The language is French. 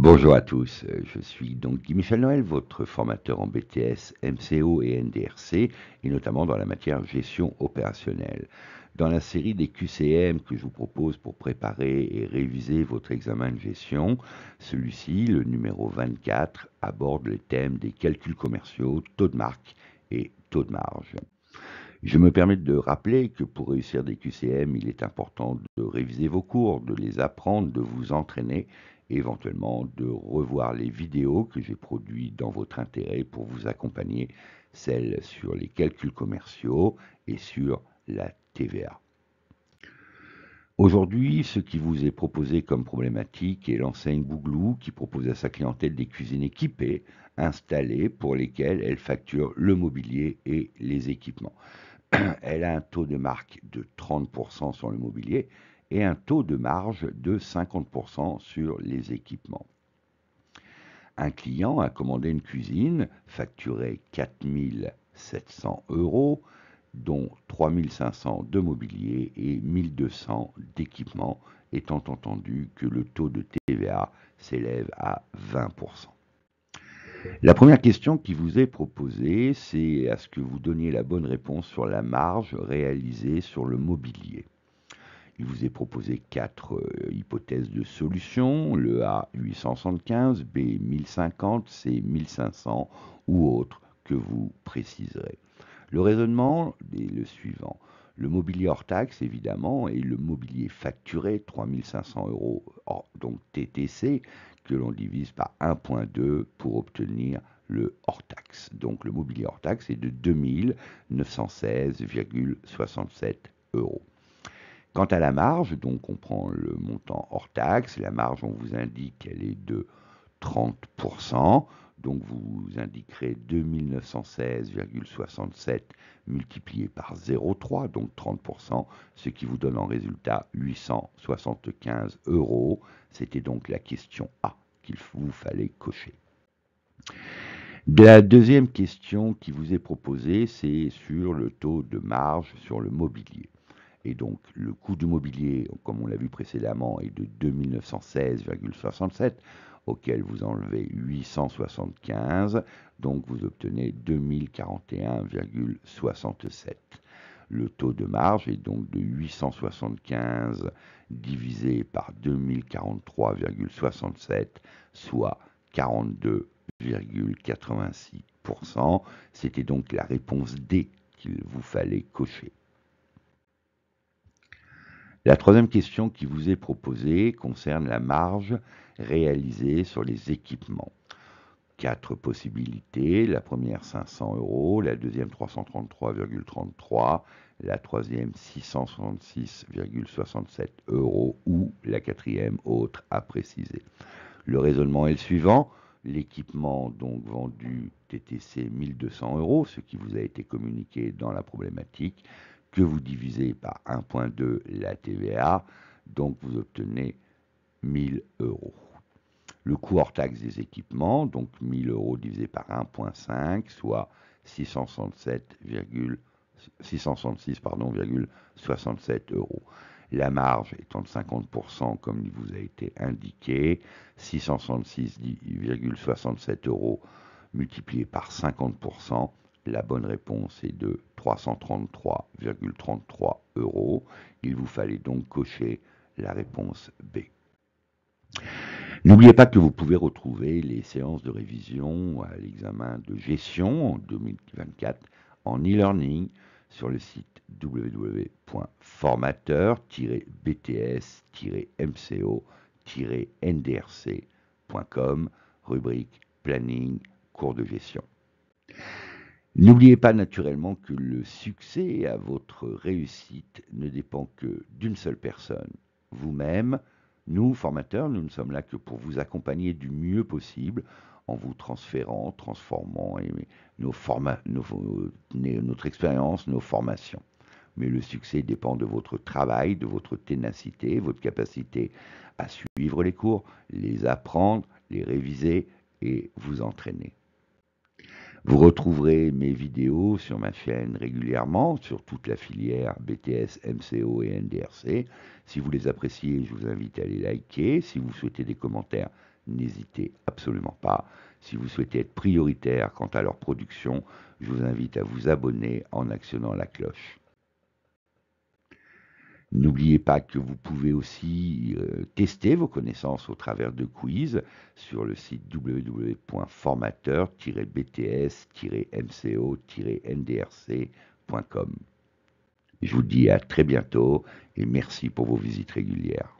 Bonjour à tous, je suis donc Guy Michel Noël, votre formateur en BTS, MCO et NDRC, et notamment dans la matière gestion opérationnelle. Dans la série des QCM que je vous propose pour préparer et réviser votre examen de gestion, celui-ci, le numéro 24, aborde les thèmes des calculs commerciaux, taux de marque et taux de marge. Je me permets de rappeler que pour réussir des QCM, il est important de réviser vos cours, de les apprendre, de vous entraîner et éventuellement de revoir les vidéos que j'ai produites dans votre intérêt pour vous accompagner, celles sur les calculs commerciaux et sur la TVA. Aujourd'hui, ce qui vous est proposé comme problématique est l'enseigne Bouglou qui propose à sa clientèle des cuisines équipées, installées, pour lesquelles elle facture le mobilier et les équipements. Elle a un taux de marque de 30% sur le mobilier et un taux de marge de 50% sur les équipements. Un client a commandé une cuisine facturée 4 700 €, dont 3 500 de mobilier et 1 200 d'équipements, étant entendu que le taux de TVA s'élève à 20%. La première question qui vous est proposée, c'est à ce que vous donniez la bonne réponse sur la marge réalisée sur le mobilier. Il vous est proposé quatre hypothèses de solution, le A 875, B 1050, C 1500 ou autre que vous préciserez. Le raisonnement est le suivant. Le mobilier hors taxe, évidemment, et le mobilier facturé, 3 500 €, donc TTC, que l'on divise par 1,2 pour obtenir le hors taxe. Donc le mobilier hors taxe est de 2 916,67 €. Quant à la marge, donc on prend le montant hors taxe, la marge, on vous indique qu'elle est de 30%, donc vous indiquerez 2 916,67 multiplié par 0,3, donc 30%, ce qui vous donne en résultat 875 €. C'était donc la question A qu'il vous fallait cocher. La deuxième question qui vous est proposée, c'est sur le taux de marge sur le mobilier. Et donc, le coût du mobilier, comme on l'a vu précédemment, est de 2 916,67, auquel vous enlevez 875, donc vous obtenez 2041,67. Le taux de marge est donc de 875 divisé par 2043,67, soit 42,86%. C'était donc la réponse D qu'il vous fallait cocher. La troisième question qui vous est proposée concerne la marge réalisée sur les équipements. Quatre possibilités, la première 500 €, la deuxième 333,33, la troisième 666,67 € ou la quatrième autre à préciser. Le raisonnement est le suivant. L'équipement donc vendu TTC 1200 €, ce qui vous a été communiqué dans la problématique, que vous divisez par 1,2 la TVA, donc vous obtenez 1000 €. Le coût hors taxe des équipements, donc 1000 € divisé par 1,5, soit 666,67 €. La marge étant de 50%, comme il vous a été indiqué, 666,67 € multiplié par 50%, la bonne réponse est de 333,33 €. Il vous fallait donc cocher la réponse B. N'oubliez pas que vous pouvez retrouver les séances de révision à l'examen de gestion en 2024 en e-learning sur le site www.formateur-bts-mco-ndrc.com, rubrique planning, cours de gestion. N'oubliez pas naturellement que le succès à votre réussite ne dépend que d'une seule personne, vous-même. Nous, formateurs, nous ne sommes là que pour vous accompagner du mieux possible en vous transformant notre expérience, nos formations. Mais le succès dépend de votre travail, de votre ténacité, votre capacité à suivre les cours, les apprendre, les réviser et vous entraîner. Vous retrouverez mes vidéos sur ma chaîne régulièrement, sur toute la filière BTS, MCO et NDRC. Si vous les appréciez, je vous invite à les liker. Si vous souhaitez des commentaires, n'hésitez absolument pas. Si vous souhaitez être prioritaire quant à leur production, je vous invite à vous abonner en actionnant la cloche. N'oubliez pas que vous pouvez aussi tester vos connaissances au travers de quiz sur le site www.formateur-bts-mco-ndrc.com. Je vous dis à très bientôt et merci pour vos visites régulières.